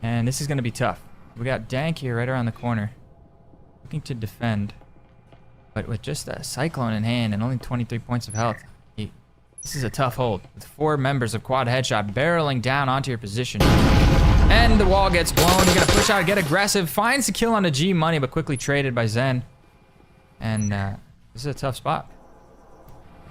and this is gonna be tough. We got Dank here right around the corner, looking to defend, but with just a Cyclone in hand and only 23 points of health, this is a tough hold. With 4 members of QuadHeadShot barreling down onto your position. And the wall gets blown. You're gonna push out, get aggressive, finds the kill on the G Money, but quickly traded by Zen. And this is a tough spot.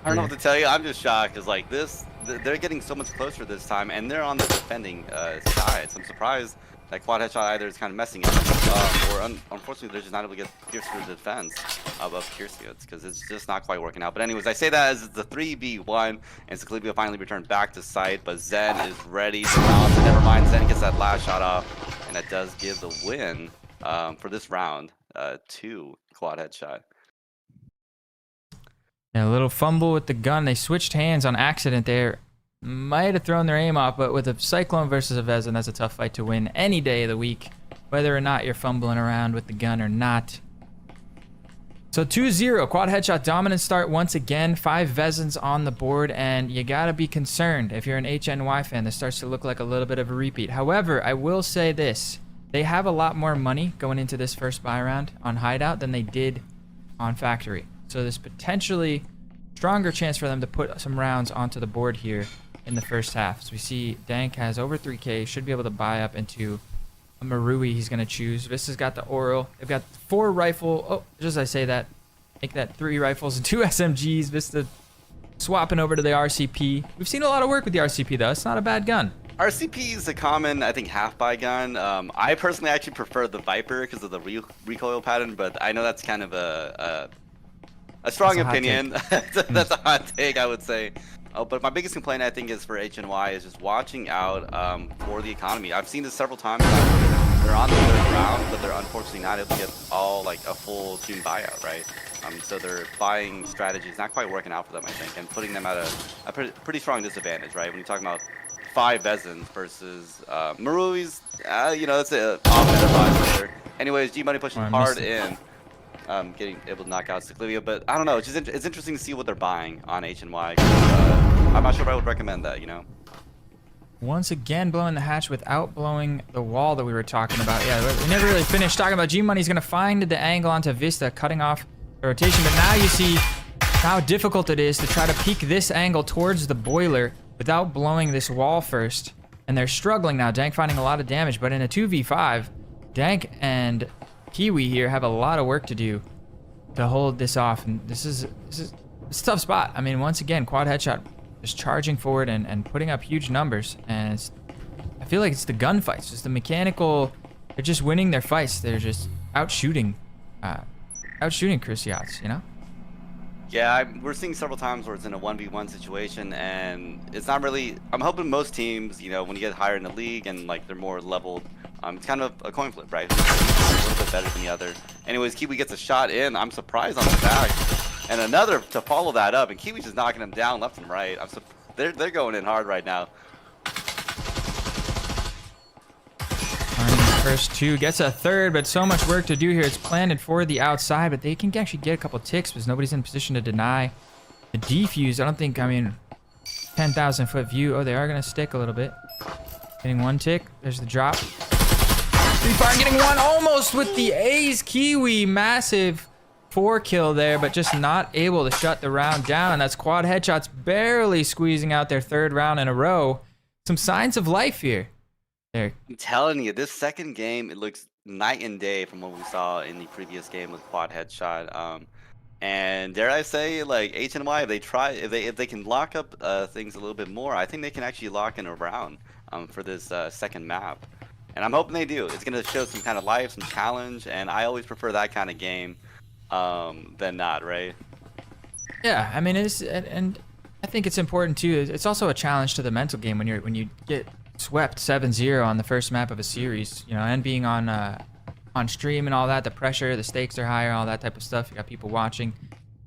I don't know what to tell you. I'm just shocked because like they're getting so much closer this time, and they're on the defending side. So I'm surprised that QuadHeadShot either is kind of messing it up, or unfortunately they're just not able to get pierced through the defense of krirsiots because it's just not quite working out. But anyways, I say that as it's the 3v1, and Seclipia finally returned back to site, but Zen is ready to bounce. Never mind, Zen gets that last shot off, and that does give the win for this round to QuadHeadShot. Yeah, a little fumble with the gun. They switched hands on accident there. Might have thrown their aim off, but with a Cyclone versus a Vezin, that's a tough fight to win any day of the week, whether or not you're fumbling around with the gun or not. So 2-0, QuadHeadShot dominant start once again. 5 Vezins on the board, and you gotta be concerned if you're an HNY fan. This starts to look like a little bit of a repeat. However, I will say this. They have a lot more money going into this first buy round on Hideout than they did on Factory. So there's potentially stronger chance for them to put some rounds onto the board here in the first half. So we see Dank has over 3K, should be able to buy up into a Marui he's going to choose. Vista's got the Oral. They've got 4 rifle. Oh, just as I say that, make that 3 rifles and 2 SMGs. Vista swapping over to the RCP. We've seen a lot of work with the RCP though. It's not a bad gun. RCP is a common, I think, half-buy gun. I personally actually prefer the Viper because of the recoil pattern, but I know that's kind of a strong opinion. That's a hot take, I would say. But my biggest complaint, I think, is for HNY is just watching out for the economy. I've seen this several times. They're on the 3rd round, but they're unfortunately not able to get all like a full team buyout, right? So their buying strategy is not quite working out for them, I think, and putting them at a pretty strong disadvantage, right? When you're talking about 5 Vezins versus Marui's, you know, that's an off-meta player. Anyways, G Money pushing hard in. Getting able to knock out Seclipia, but I don't know. It's interesting to see what they're buying on HNY. I'm not sure if I would recommend that, you know. Once again, blowing the hatch without blowing the wall that we were talking about. Yeah, we never really finished talking about G Money's gonna find the angle onto Vista, cutting off the rotation. But now you see how difficult it is to try to peek this angle towards the boiler without blowing this wall first. And they're struggling now. Dank finding a lot of damage, but in a 2v5, Dank and Kiwi here have a lot of work to do to hold this off, and this is a tough spot. I mean, once again, QuadHeadShot just charging forward and putting up huge numbers, and I feel like it's the gunfights, just the mechanical. They're just winning their fights. They're just out shooting krirsiots, you know. Yeah, we're seeing several times where it's in a 1v1 situation, and it's not really. I'm hoping most teams, you know, when you get higher in the league and like they're more leveled, it's kind of a coin flip, right? Who's a little bit better than the other. Anyways, Kiwi gets a shot in. I'm surprised on the back, and another to follow that up, and Kiwi's just knocking him down left and right. They're going in hard right now. First two, gets a third, but so much work to do here. It's planted for the outside, but they can actually get a couple ticks because nobody's in position to deny the defuse. I don't think, I mean, 10,000 foot view. Oh, they are going to stick a little bit. Getting one tick. There's the drop. Free fire getting one almost with the ace. Kiwi, massive 4 kill there, but just not able to shut the round down. That's QuadHeadShots barely squeezing out their 3rd round in a row. Some signs of life here. There. I'm telling you, this second game, it looks night and day from what we saw in the previous game with QuadHeadShot. And dare I say, like HNY, if they can lock up things a little bit more, I think they can actually lock in a round for this second map. And I'm hoping they do. It's gonna show some kind of life, some challenge, and I always prefer that kind of game than not, right? Yeah, I mean, and I think it's important too. It's also a challenge to the mental game when you get swept 7-0 on the first map of a series, you know, and being on stream and all that, the pressure, the stakes are higher, all that type of stuff. You got people watching,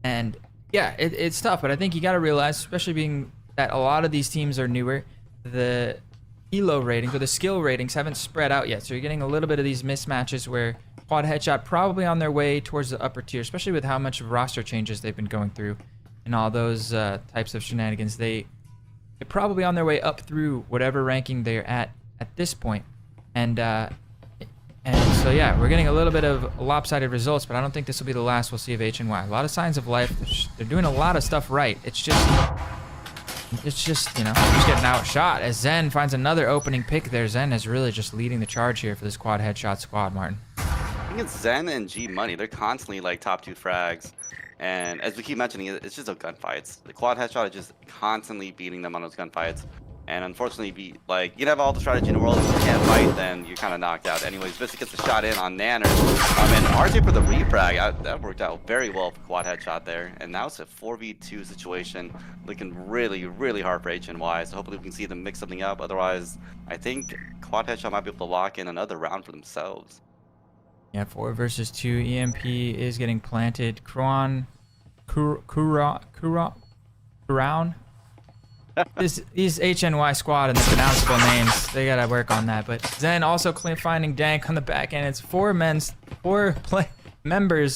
and yeah, it's tough. But I think you got to realize, especially being that a lot of these teams are newer, the elo ratings or the skill ratings haven't spread out yet. So you're getting a little bit of these mismatches where QuadHeadShot probably on their way towards the upper tier, especially with how much of roster changes they've been going through and all those types of shenanigans. They're probably on their way up through whatever ranking they're at this point. And so yeah, we're getting a little bit of lopsided results, but I don't think this will be the last we'll see of HNY. A lot of signs of life. They're doing a lot of stuff right. It's just, you know, just getting outshot as Zen finds another opening pick there. Zen is really just leading the charge here for this QuadHeadShot squad, Martin. I think it's Zen and G Money. They're constantly like top 2 frags. And as we keep mentioning, it's just those gunfights. The QuadHeadShot is just constantly beating them on those gunfights. And unfortunately, you can have all the strategy in the world. If you can't fight, then you're kind of knocked out. Anyways, Vista gets a shot in on Nanner. And RJ for the refrag. That worked out very well for QuadHeadShot there. And now it's a 4v2 situation. Looking really, really hard for HNY. So hopefully we can see them mix something up. Otherwise, I think QuadHeadShot might be able to lock in another round for themselves. Yeah, 4 versus 2. EMP is getting planted. Crown. These HNY squad and the pronounceable names, they gotta work on that. But Zen also finding Dank on the back end. It's 4 members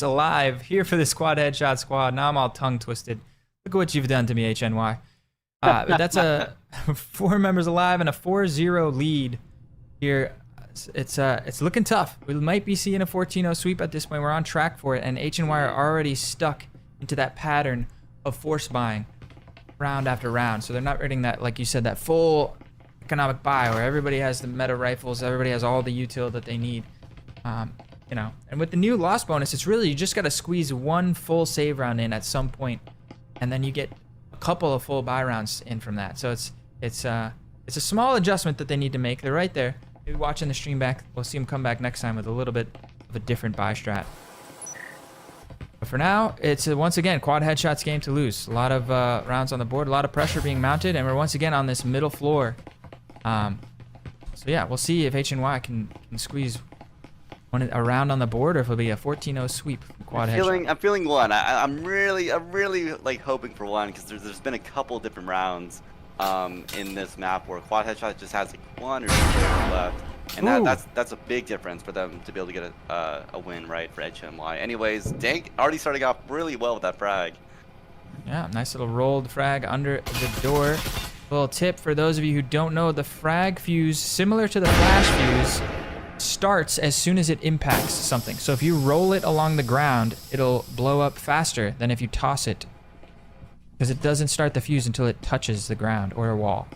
alive here for this QuadHeadShot squad. Now I'm all tongue twisted. Look at what you've done to me, HNY. But that's a 4 members alive and a 4-0 lead here. It's looking tough. We might be seeing a 14-0 sweep at this point. We're on track for it, and HNY are already stuck into that pattern of force buying round after round. So they're not getting that, like you said, that full economic buy where everybody has the meta rifles, everybody has all the util that they need. You know, and with the new loss bonus, it's really, you just got to squeeze 1 full save round in at some point, and then you get a couple of full buy rounds in from that. So it's a small adjustment that they need to make. They're right there. Maybe watching the stream back, we'll see them come back next time with a little bit of a different buy strat. But for now, it's once again QuadHeadShot's game to lose. A lot of rounds on the board, a lot of pressure being mounted, and we're once again on this middle floor. So yeah, we'll see if HNY can squeeze a round on the board, or if it'll be a 14-0 sweep from QuadHeadShot. I'm feeling 1. I'm really like hoping for 1, because there's been a couple different rounds in this map where QuadHeadShot just has like 1 or 2 left. And that's a big difference for them to be able to get a win, right, for HNY. Anyways, Dank already starting off really well with that frag. Yeah, nice little rolled frag under the door. A little tip for those of you who don't know, the frag fuse, similar to the flash fuse, starts as soon as it impacts something. So if you roll it along the ground, it'll blow up faster than if you toss it, because it doesn't start the fuse until it touches the ground or a wall.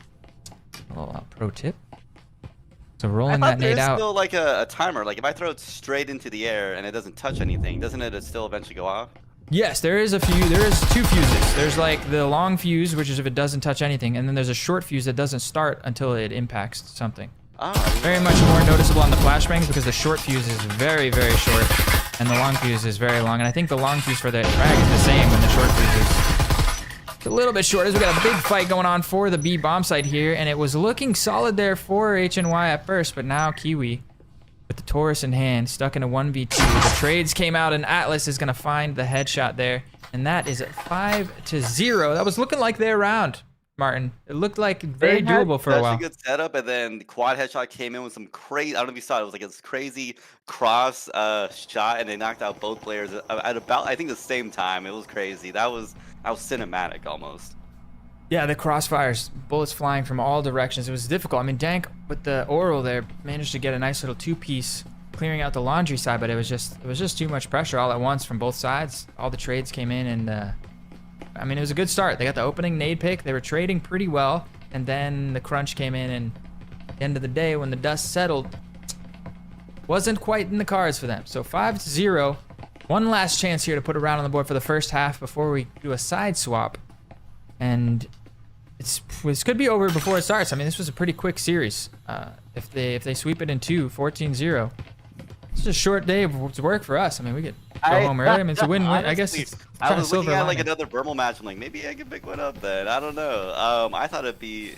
A little pro tip. So rolling that nade out. There's still like a timer. Like if I throw it straight into the air and it doesn't touch anything, doesn't it still eventually go off? Yes, there is 2 fuses. There's like the long fuse, which is if it doesn't touch anything, and then there's a short fuse that doesn't start until it impacts something. Oh, very much more noticeable on the flashbangs because the short fuse is very, very short, and the long fuse is very long. And I think the long fuse for the frag is the same when the short creep is a little bit short as we got a big fight going on for the B bomb site here, and it was looking solid there for HNY at first, but now Kiwi with the Taurus in hand, stuck in a 1v2. The trades came out, and Atlas is gonna find the headshot there, and that is 5-0. That was looking like their round, Martin. It looked like very doable for a while. Such a good setup, and then the quad headshot came in with some crazy. I don't know if you saw it. It was like this crazy cross shot, and they knocked out both players at about, I think, the same time. It was crazy. That was cinematic almost. Yeah, the crossfires, bullets flying from all directions. It was difficult. I mean, Dank with the oral there managed to get a nice little two-piece, clearing out the laundry side, but it was just too much pressure all at once from both sides. All the trades came in, and I mean, it was a good start. They got the opening nade pick. They were trading pretty well, and then the crunch came in, and at the end of the day, when the dust settled, wasn't quite in the cards for them. So 5-0. One last chance here to put a round on the board for the first half before we do a side swap, and this could be over before it starts. I mean, this was a pretty quick series. If they sweep it in 2, 14-0. It's a short day of work for us. I mean, we could go home early. I mean, it's a win-win. I guess it's I was looking at like another Burmal match. I'm like, maybe I can pick one up then. I don't know. I thought it'd be,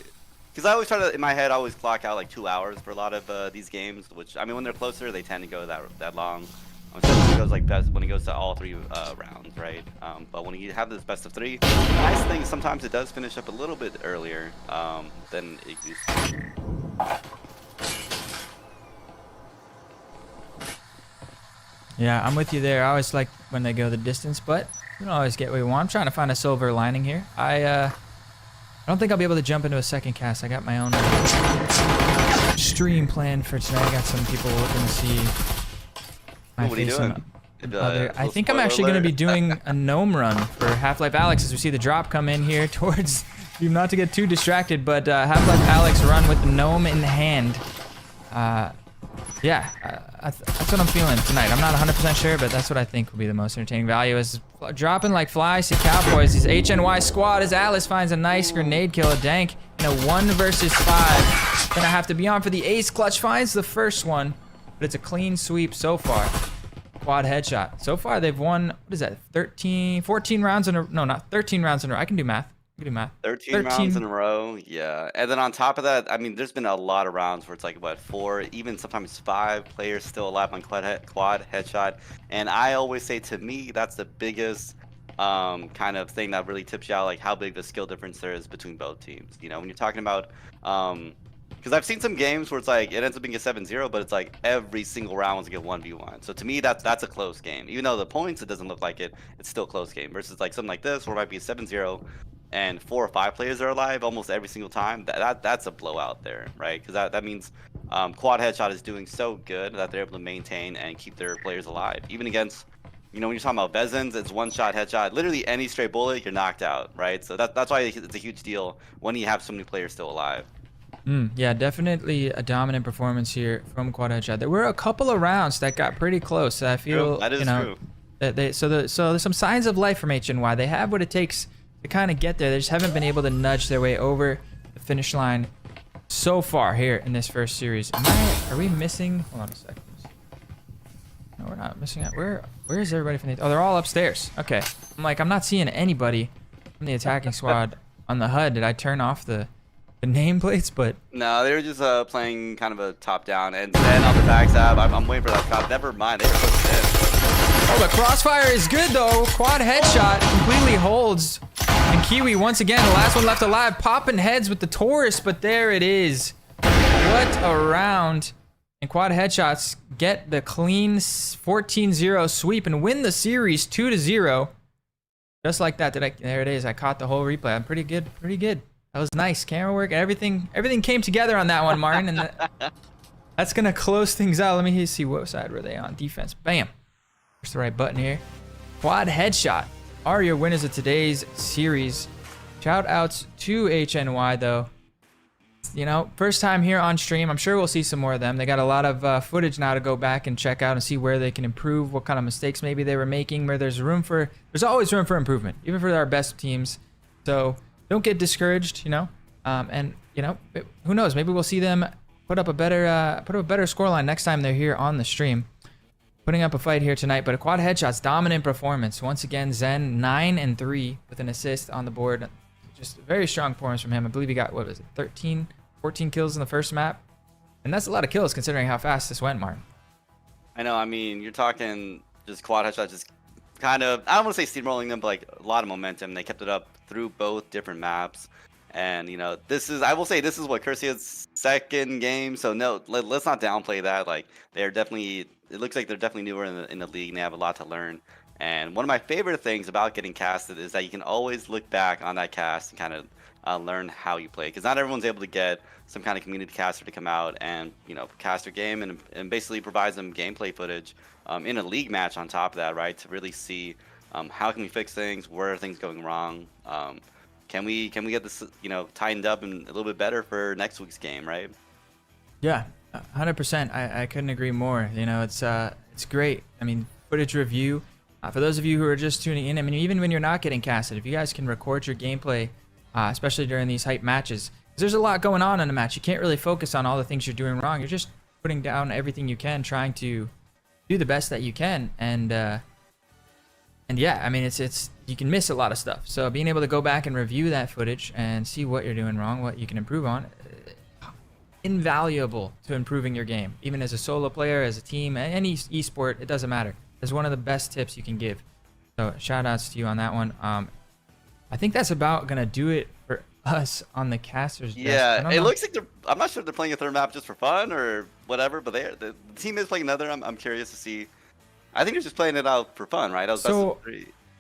because I always try to, in my head, I always clock out like 2 hours for a lot of these games. Which, I mean, when they're closer, they tend to go that long. Especially when it goes like best when it goes to all 3 rounds, right? But when you have this best of 3, the nice thing is sometimes it does finish up a little bit earlier than it used to. Yeah, I'm with you there. I always like when they go the distance, but you don't always get what you want. I'm trying to find a silver lining here. I don't think I'll be able to jump into a second cast. I got my own stream planned for tonight. I got some people looking to see my what are you face doing? I think I'm actually going to be doing a gnome run for Half-Life Alyx as we see the drop come in here towards you, not to get too distracted, but Half-Life Alyx run with the gnome in hand. Yeah, that's what I'm feeling tonight. I'm not 100% sure, but that's what I think will be the most entertaining value is dropping like flies to Cowboys. His HNY squad as Atlas finds a nice grenade kill. Dank in a 1 versus 5. Gonna have to be on for the ace. Clutch finds the first one, but it's a clean sweep so far. Quad headshot. So far they've won, what is that, 14 rounds in a, no, not 13 rounds in a row. I can do math. 13 rounds in a row, yeah. And then on top of that, I mean, there's been a lot of rounds where it's like, what, 4, even sometimes 5 players still alive on quad headshot. And I always say, to me, that's the biggest kind of thing that really tips you out, like how big the skill difference there is between both teams. You know, when you're talking about, because I've seen some games where it's like, it ends up being a 7-0, but it's like every single round wants to get 1v1. So to me, that's a close game. Even though the points, it doesn't look like it, it's still a close game. Versus like something like this, where it might be a 7-0, and 4 or 5 players are alive almost every single time. That's a blowout there, right? Because that means quad headshot is doing so good that they're able to maintain and keep their players alive. Even against, you know, when you're talking about Vezins, it's 1-shot headshot. Literally any stray bullet, you're knocked out, right? So that's why it's a huge deal when you have so many players still alive. Yeah, definitely a dominant performance here from quad headshot. There were a couple of rounds that got pretty close. I feel, that is you know, true. That so there's some signs of life from HNY. They have what it takes to kind of get there. They just haven't been able to nudge their way over the finish line so far here in this first series. Are we missing? Hold on a second. No, we're not missing out. Where is everybody from the? Oh, they're all upstairs. Okay. I'm not seeing anybody from the attacking squad on the HUD. Did I turn off the nameplates? But no, they were just playing kind of a top down, and then on the backstab, I'm waiting for that shot. Never mind, they were supposed to. Oh, the crossfire is good though. Quad headshot completely holds. And Kiwi once again, the last one left alive, popping heads with the Taurus, but there it is. What a round. And quad headshots get the clean 14-0 sweep and win the series 2-0. Just like that. There it is. I caught the whole replay. I'm pretty good. That was nice. Camera work, everything came together on that one, Martin. And that's gonna close things out. Let me see what side were they on. Defense. Bam. Push the right button here. Quad headshot are your winners of today's series. Shout outs to HNY though. You know, first time here on stream. I'm sure we'll see some more of them. They got a lot of footage now to go back and check out and see where they can improve, what kind of mistakes maybe they were making, where there's always room for improvement, even for our best teams. So don't get discouraged, you know. And you know, who knows? Maybe we'll see them put up a better scoreline next time they're here on the stream. putting up a fight here tonight. But a QuadHeadShot's dominant performance. Once again, Zen 9 and 3 with an assist on the board. Just a very strong performance from him. I believe he got, what was it, 13, 14 kills in the first map. And that's a lot of kills considering how fast this went, Martin. I know. I mean, you're talking just QuadHeadShot just kind of, I don't want to say steamrolling them, but like a lot of momentum. They kept it up through both different maps. And, you know, this is, I will say, this is what krirsiots' second game. So, no, let's not downplay that. Like, they're definitely, it looks like they're definitely newer in the league and they have a lot to learn. And one of my favorite things about getting casted is that you can always look back on that cast and kind of learn how you play. Because not everyone's able to get some kind of community caster to come out and, you know, cast their game and basically provides them gameplay footage in a league match on top of that, right? To really see how can we fix things, where are things going wrong, can we get this, you know, tightened up and a little bit better for next week's game, right? Yeah, 100%. I couldn't agree more. You know, it's great. I mean, footage review. For those of you who are just tuning in, I mean, even when you're not getting casted, if you guys can record your gameplay, especially during these hype matches, because there's a lot going on in a match. You can't really focus on all the things you're doing wrong. You're just putting down everything you can, trying to do the best that you can, and yeah, I mean, it's you can miss a lot of stuff. So being able to go back and review that footage and see what you're doing wrong, what you can improve on, invaluable to improving your game. Even as a solo player, as a team, any esport, it doesn't matter. It's one of the best tips you can give. So shout outs to you on that one. I think that's about gonna do it for us on the casters. Yeah, it looks like I'm not sure if they're playing a third map just for fun or whatever, but the team is playing another. I'm curious to see. I think they're just playing it out for fun, right? So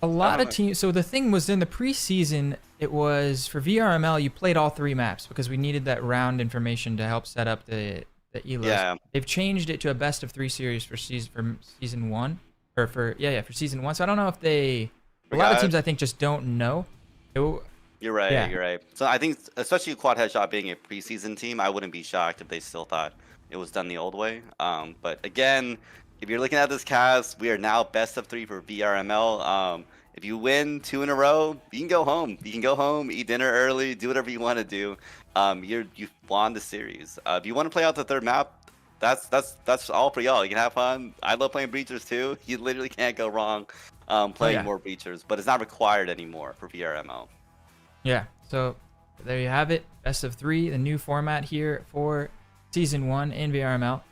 a lot of teams. So the thing was in the preseason, it was for VRML. You played all 3 maps because we needed that round information to help set up the elos. Yeah. They've changed it to a best of 3 series for season 1, or for season 1. So I don't know if a lot of teams I think just don't know. You're right. Yeah. You're right. So I think, especially QuadHeadShot being a preseason team, I wouldn't be shocked if they still thought it was done the old way. But again, if you're looking at this cast, we are now best of 3 for VRML. If you win 2 in a row, you can go home. You can go home, eat dinner early, do whatever you want to do. You've won the series. If you want to play out the third map, that's all for y'all. You can have fun. I love playing breachers too. You literally can't go wrong playing more breachers, but it's not required anymore for VRML. Yeah. So there you have it. Best of 3, the new format here for season 1 in VRML.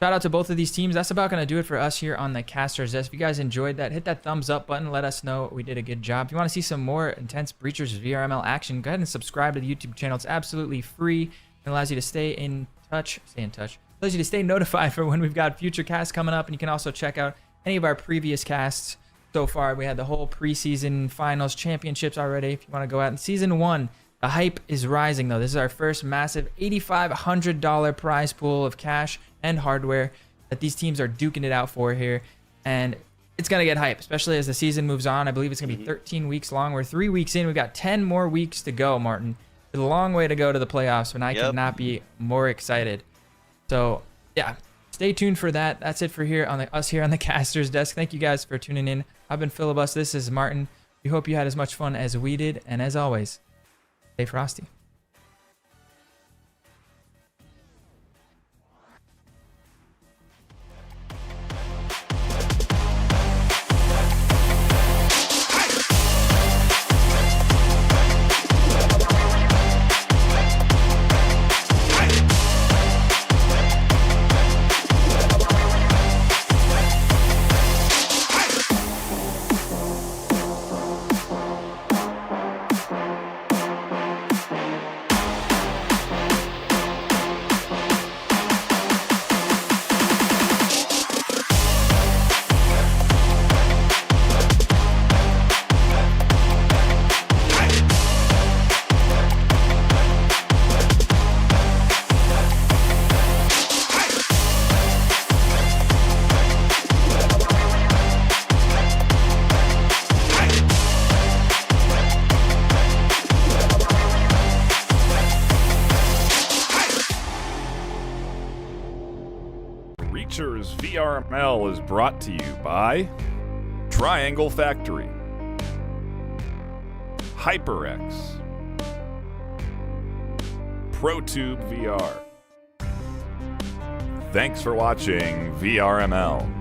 Shout out to both of these teams. That's about going to do it for us here on the Casters Desk. If you guys enjoyed that, hit that thumbs up button. Let us know we did a good job. If you want to see some more intense Breachers VRML action, go ahead and subscribe to the YouTube channel. It's absolutely free. It allows you to stay in touch. Allows you to stay notified for when we've got future casts coming up. And you can also check out any of our previous casts so far. We had the whole preseason finals championships already. If you want to go out in season 1, the hype is rising though. This is our first massive $8,500 prize pool of cash and hardware that these teams are duking it out for here, and it's gonna get hype, especially as the season moves on. I believe it's gonna be 13 weeks long. We're 3 weeks in. We've got 10 more weeks to go, Martin. It's a long way to go to the playoffs, and I could not be more excited. So yeah, stay tuned for that. That's it for us here on the Casters Desk. Thank you guys for tuning in. I've been Philibus. This is Martin. We hope you had as much fun as we did, and as always, stay frosty. VRML is brought to you by Triangle Factory, HyperX, ProTube VR, Thanks for watching VRML.